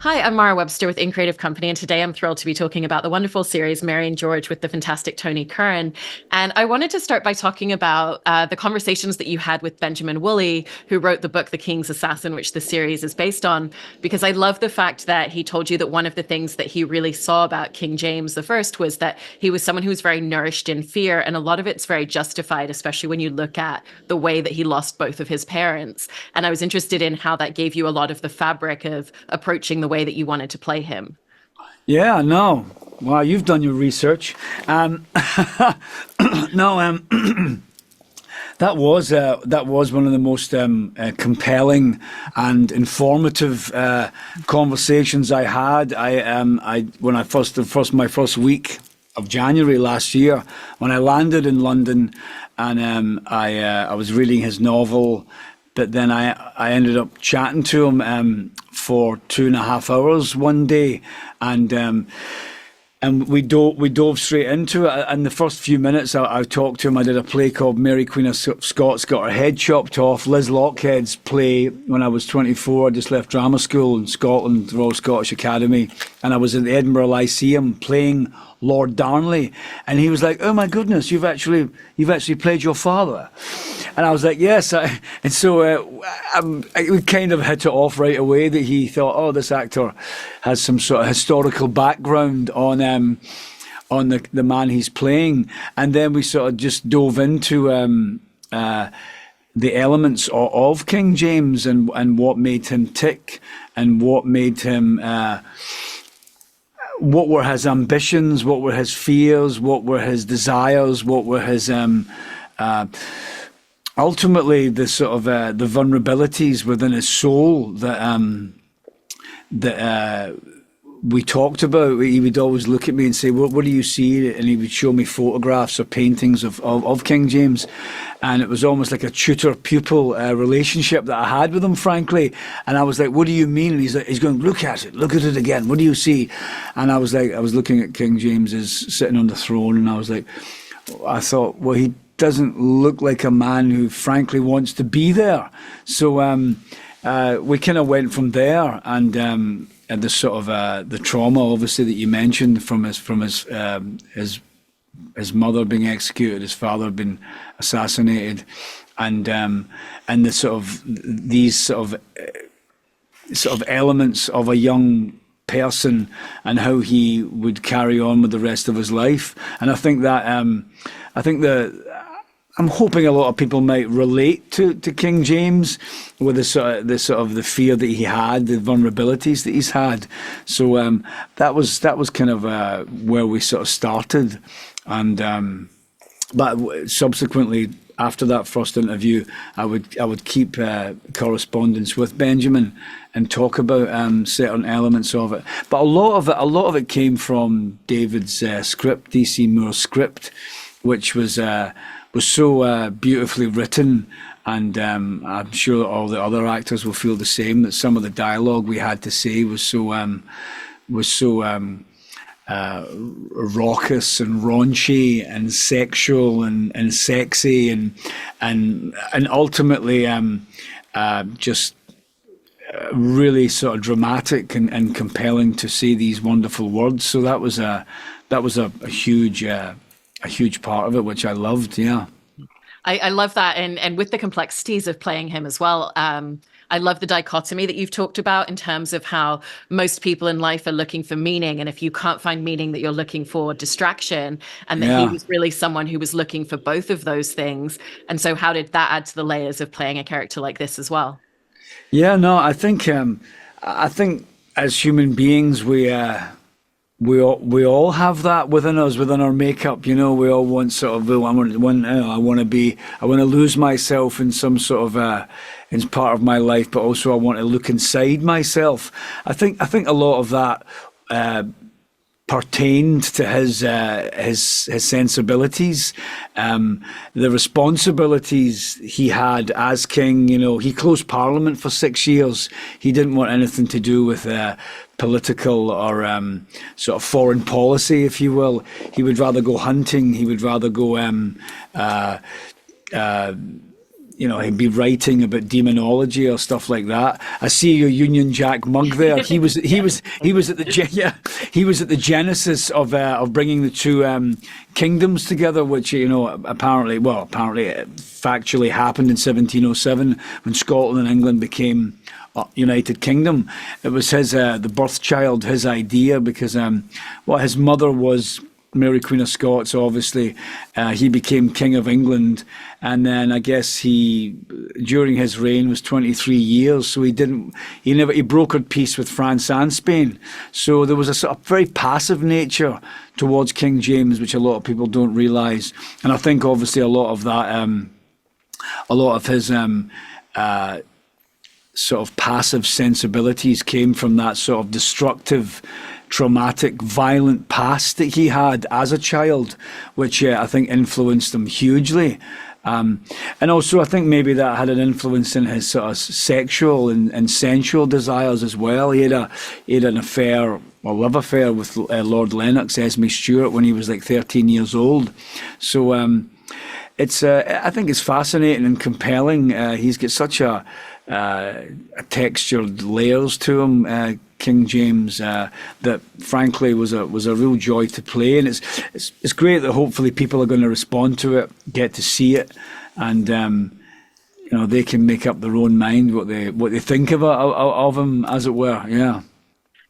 Hi, I'm Mara Webster with In Creative Company, and today I'm thrilled to be talking about the wonderful series Mary and George with the fantastic Tony Curran. And I wanted to start by talking about the conversations that you had with Benjamin Woolley, who wrote the book The King's Assassin, which the series is based on, because I love the fact that he told you that one of the things that he really saw about King James I was that he was someone who was very nourished in fear, and a lot of it's very justified, especially when you look at the way that he lost both of his parents. And I was interested in how that gave you a lot of the fabric of approaching the way that you wanted to play him. Yeah, no. Wow, you've done your research. No, that was one of the most compelling and informative conversations I had. When I my first week of January last year, when I landed in London, and I was reading his novel. But then I ended up chatting to him for 2.5 hours one day, and we dove straight into it. In the first few minutes, I talked to him. I did a play called Mary Queen of Scots Got Her Head Chopped Off, Liz Lockhead's play when I was 24. I just left drama school in Scotland, Royal Scottish Academy, and I was at the Edinburgh Lyceum playing Lord Darnley, and he was like, "Oh my goodness, you've actually played your father," and I was like, "Yes," and so we kind of hit it off right away that he thought, "Oh, this actor has some sort of historical background on the man he's playing," and then we sort of just dove into the elements of King James and what made him tick and what made him. What were his ambitions? What were his fears? What were his desires? What were his ultimately the sort of the vulnerabilities within his soul that we talked about? He would always look at me and say, what do you see? And he would show me photographs or paintings of King James. And it was almost like a tutor-pupil relationship that I had with him, frankly. And I was like, what do you mean? And he's going, look at it again. What do you see? And I was looking at King James as sitting on the throne. And I thought, well, he doesn't look like a man who frankly wants to be there. So we kind of went from there, and the sort of the trauma, obviously, that you mentioned from his mother being executed, his father being assassinated, and the these sort of elements of a young person and how he would carry on with the rest of his life. And I think that I'm hoping a lot of people might relate to King James with the fear that he had, the vulnerabilities that he's had. So that was kind of where we sort of started, and but subsequently, after that first interview, I would keep correspondence with Benjamin and talk about certain elements of it. But a lot of it came from David's script, DC Moore's script, which was so beautifully written, and I'm sure all the other actors will feel the same. That some of the dialogue we had to say was so raucous and raunchy and sexual and sexy and ultimately just really sort of dramatic and compelling to say these wonderful words. So that was a huge part of it, which I loved. Yeah. I love that. And with the complexities of playing him as well. I love the dichotomy that you've talked about in terms of how most people in life are looking for meaning. And if you can't find meaning, that you're looking for distraction, and that he was really someone who was looking for both of those things. And so how did that add to the layers of playing a character like this as well? Yeah, no, I think as human beings, we all have that within us, within our makeup. You know, we all want sort of, I want to lose myself in some sort of in part of my life, but also I want to look inside myself. I think a lot of that pertained to his sensibilities, the responsibilities he had as king. You know, he closed Parliament for 6 years. He didn't want anything to do with political or sort of foreign policy, if you will. He would rather go hunting. He would rather go he'd be writing about demonology or stuff like that. I see your Union Jack mug there. He was at the genesis of bringing the two kingdoms together, which apparently factually happened in 1707 when Scotland and England became United Kingdom. It was the birth child, his idea, because his mother was Mary Queen of Scots. Obviously, he became King of England, and then I guess during his reign was 23 years. So he brokered peace with France and Spain. So there was a sort of very passive nature towards King James, which a lot of people don't realise. And I think obviously a lot of that, a lot of his sort of passive sensibilities came from that sort of destructive, traumatic, violent past that he had as a child, which I think influenced him hugely. And also I think maybe that had an influence in his sort of sexual and sensual desires as well. He had an affair, a love affair with Lord Lennox, Esme Stuart, when he was like 13 years old. So I think it's fascinating and compelling. He's got such a textured layers to him, King James, that frankly was a real joy to play, and it's great that hopefully people are going to respond to it, get to see it, and they can make up their own mind what they think of him, as it were. Yeah.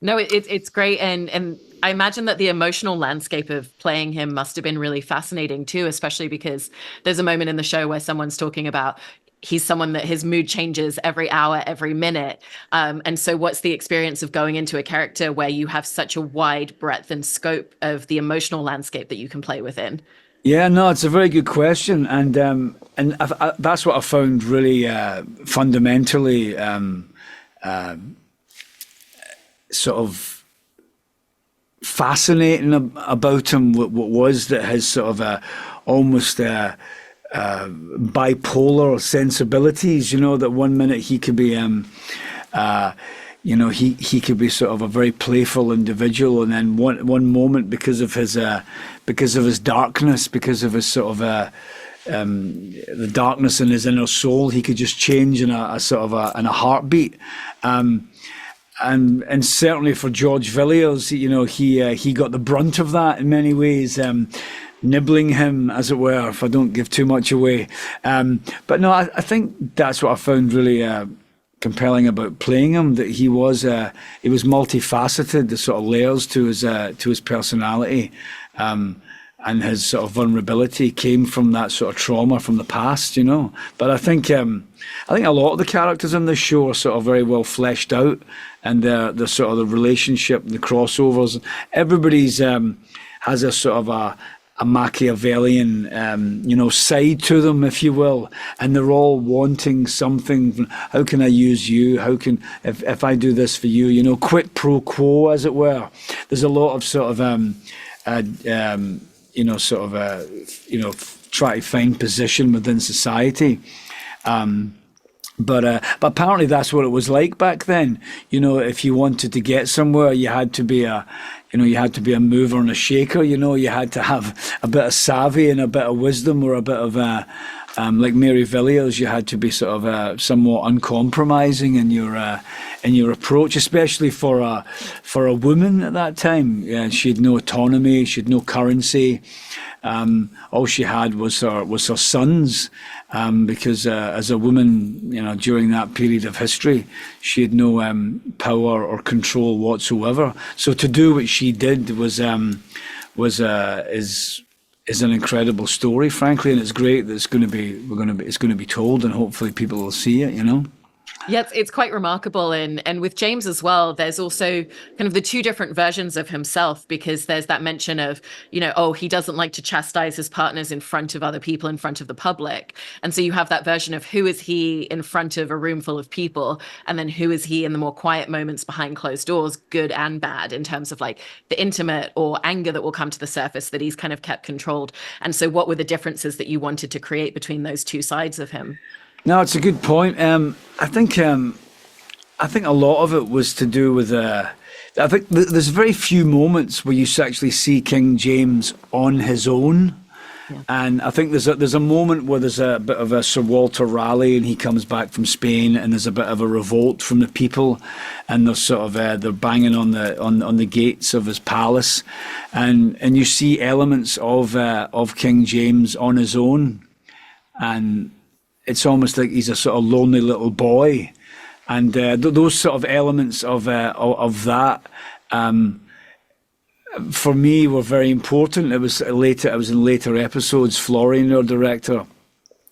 No, it's great, and I imagine that the emotional landscape of playing him must have been really fascinating too, especially because there's a moment in the show where someone's talking about he's someone that his mood changes every hour, every minute. And so what's the experience of going into a character where you have such a wide breadth and scope of the emotional landscape that you can play within? Yeah, no, it's a very good question. And that's what I found really fundamentally sort of fascinating about him. What was that his sort of almost bipolar sensibilities, that one minute he could be he could be sort of a very playful individual, and then one moment because of his darkness, because of his sort of the darkness in his inner soul, he could just change in a heartbeat. And certainly for George Villiers, he got the brunt of that in many ways, nibbling him, as it were, if I don't give too much away. But no, I think that's what I found really compelling about playing him, that he was multifaceted, the sort of layers to his personality, and his sort of vulnerability came from that sort of trauma from the past, But I think a lot of the characters in this show are sort of very well fleshed out, and the sort of the relationship, the crossovers. Everybody's has a sort of a Machiavellian, side to them, if you will, and they're all wanting something. How can I use you? How can, if I do this for you, quid pro quo, as it were. There's a lot of sort of, try to find position within society. But apparently that's what it was like back then. If you wanted to get somewhere, you had to be a mover and a shaker. You had to have a bit of savvy and a bit of wisdom, or a bit of like Mary Villiers. You had to be sort of somewhat uncompromising in your approach, especially for a woman at that time. Yeah, she had no autonomy. She had no currency. All she had was her sons. Because as a woman, during that period of history, she had no power or control whatsoever. So to do what she did is an incredible story, frankly, and it's great that it's going to be told, and hopefully people will see it. Yeah, it's quite remarkable. And with James as well, there's also kind of the two different versions of himself, because there's that mention of, he doesn't like to chastise his partners in front of other people, in front of the public. And so you have that version of who is he in front of a room full of people, and then who is he in the more quiet moments behind closed doors, good and bad, in terms of like the intimate or anger that will come to the surface that he's kind of kept controlled. And so what were the differences that you wanted to create between those two sides of him? No, it's a good point. I think a lot of it was to do with. I think there's very few moments where you actually see King James on his own. And I think there's a moment where there's a bit of a Sir Walter Raleigh, and he comes back from Spain, and there's a bit of a revolt from the people, and they're sort of they're banging on the gates of his palace, and you see elements of King James on his own, and it's almost like he's a sort of lonely little boy, and those sort of elements of that. For me, were very important. It was later. I was in later episodes. Florian, our director,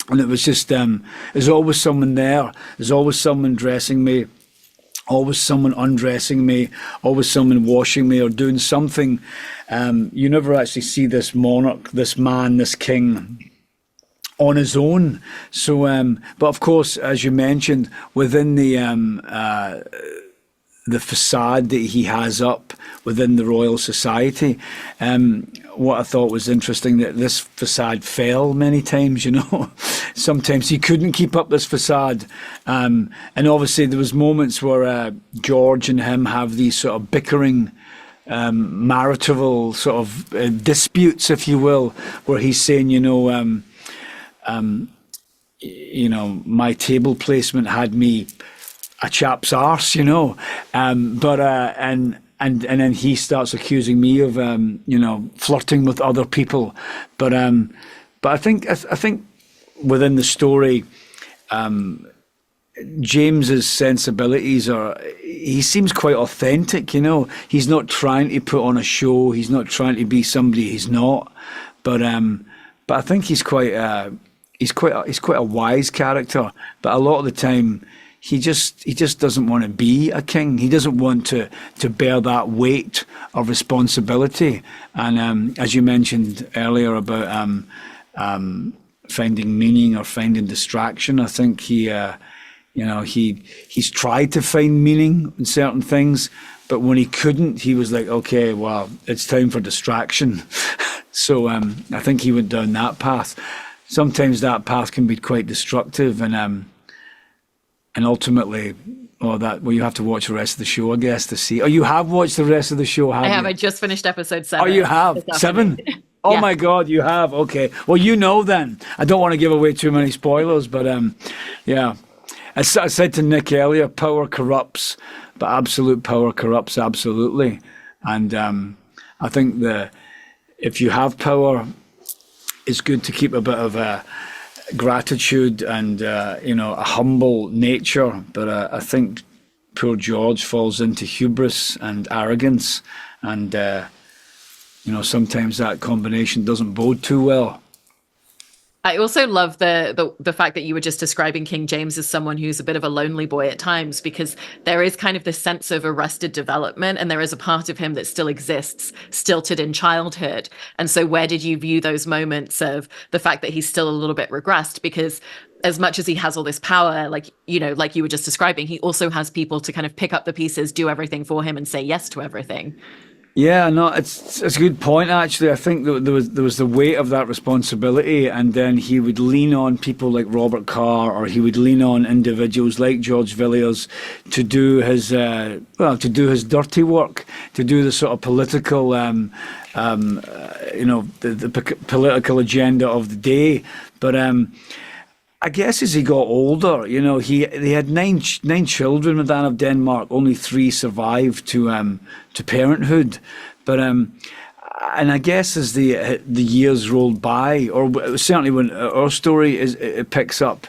and it was just there's always someone there. There's always someone dressing me, always someone undressing me, always someone washing me or doing something. You never actually see this monarch, this man, this king on his own. So, but of course, as you mentioned, within the facade that he has up within the Royal Society. What I thought was interesting, that this facade fell many times, Sometimes he couldn't keep up this facade. And obviously there was moments where George and him have these sort of bickering marital sort of disputes, if you will, where he's saying, my table placement had me a chap's arse, but and then he starts accusing me of flirting with other people, but I think within the story, James's sensibilities he seems quite authentic, he's not trying to put on a show, he's not trying to be somebody he's not, but I think he's quite a wise character, but a lot of the time he just doesn't want to be a king. He doesn't want to bear that weight of responsibility. And as you mentioned earlier about finding meaning or finding distraction, I think he's tried to find meaning in certain things, but when he couldn't, he was like, okay, well, it's time for distraction. So I think he went down that path. Sometimes that path can be quite destructive, and ultimately, you have to watch the rest of the show, I guess, to see. Oh, you have watched the rest of the show, have you? I have. I just finished episode 7. Oh, you have? 7? Oh, yeah. My God, you have. Okay. Well, then. I don't want to give away too many spoilers, but yeah. I said to Nick earlier, power corrupts, but absolute power corrupts absolutely. And I think if you have power, it's good to keep a bit of gratitude and a humble nature, but I think poor George falls into hubris and arrogance, and sometimes that combination doesn't bode too well. I also love the fact that you were just describing King James as someone who's a bit of a lonely boy at times, because there is kind of this sense of arrested development, and there is a part of him that still exists, stilted in childhood. And so where did you view those moments of the fact that he's still a little bit regressed? Because as much as he has all this power, like you were just describing, he also has people to kind of pick up the pieces, do everything for him, and say yes to everything. Yeah, no, it's a good point, actually. I think there was the weight of that responsibility, and then he would lean on people like Robert Carr, or he would lean on individuals like George Villiers to do his dirty work, to do the sort of political the political agenda of the day. But I guess as he got older, they had nine children with Anne of Denmark. Only 3 survived to parenthood. But and I guess as the years rolled by, or certainly when our story it picks up,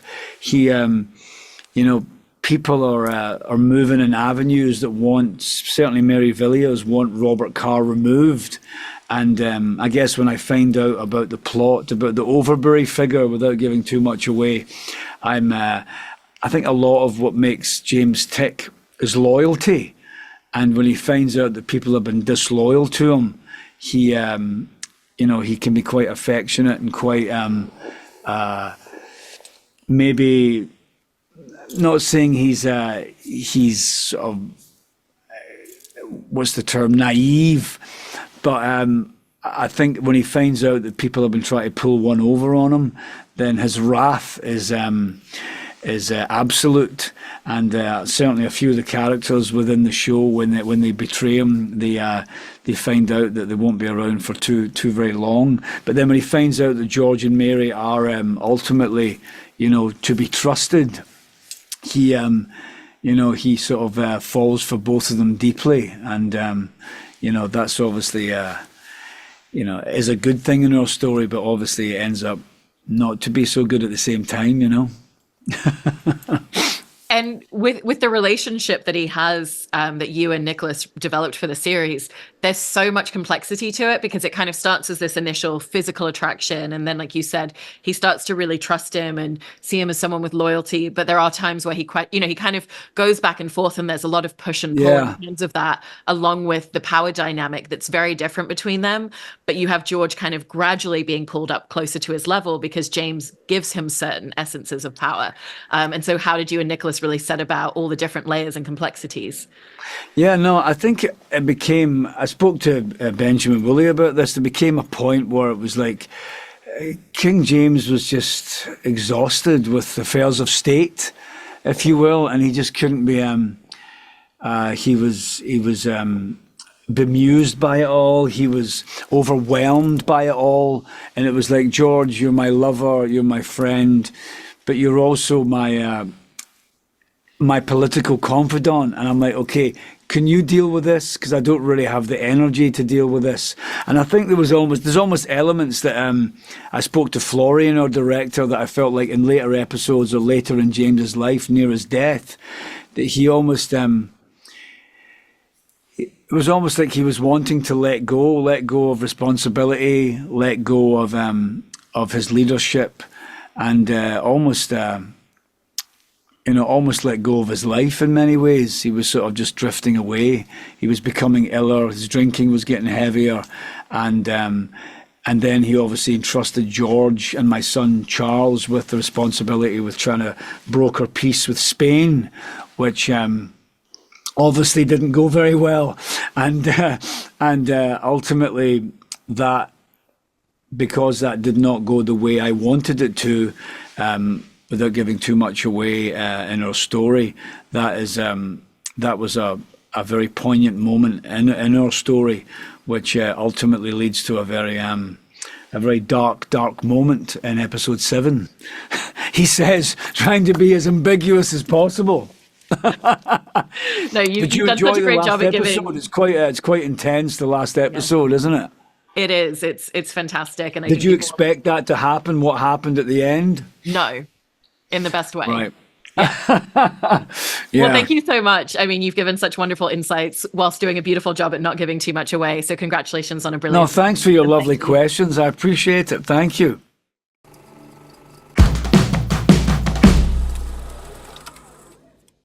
people are moving in avenues that certainly Mary Villiers want Robert Carr removed. And I guess when I find out about the plot, about the Overbury figure, without giving too much away, I think a lot of what makes James tick is loyalty. And when he finds out that people have been disloyal to him, he can be quite affectionate and quite maybe not saying he's sort of, what's the term, naive. But I think when he finds out that people have been trying to pull one over on him, then his wrath is is absolute, and certainly a few of the characters within the show, when they betray him, they find out that they won't be around for too very long. But then when he finds out that George and Mary are ultimately, to be trusted, he he sort of falls for both of them deeply, and that's obviously is a good thing in our story, but obviously it ends up not to be so good at the same time. And with the relationship that he has, that you and Nicholas developed for the series, there's so much complexity to it, because it kind of starts as this initial physical attraction. And then, like you said, he starts to really trust him and see him as someone with loyalty. But there are times where he kind of goes back and forth, and there's a lot of push and pull in terms of that, along with the power dynamic that's very different between them. But you have George kind of gradually being pulled up closer to his level because James gives him certain essences of power. And so how did you and Nicholas really set about all the different layers and complexities? Yeah, no, I think it became, I spoke to Benjamin Woolley about this, there became a point where it was like King James was just exhausted with affairs of state, if you will, and he just couldn't be, he was bemused by it all, he was overwhelmed by it all, and it was like, George, you're my lover, you're my friend, but you're also my political confidant. And I'm like, okay, can you deal with this? Because I don't really have the energy to deal with this. And I think there's almost elements that I spoke to Florian, our director, that I felt like in later episodes or later in James's life, near his death, that he almost, it was almost like he was wanting to let go of responsibility, let go of his leadership, and almost let go of his life in many ways. He was sort of just drifting away. He was becoming iller. His drinking was getting heavier, and then he obviously entrusted George and my son Charles with the responsibility with trying to broker peace with Spain, which obviously didn't go very well, and ultimately that, because that did not go the way I wanted it to. Without giving too much away in our story, that was a very poignant moment in our story, which ultimately leads to a very dark moment in episode 7. He says, trying to be as ambiguous as possible. No, you've done such a great job at giving. It's quite intense, the last episode, isn't it? It is. It's fantastic. And did you expect that to happen? What happened at the end? No. In the best way. Right. Yeah. Well, thank you so much. I mean, you've given such wonderful insights whilst doing a beautiful job at not giving too much away. So congratulations on a brilliant. No, thanks for your lovely questions. I appreciate it. Thank you.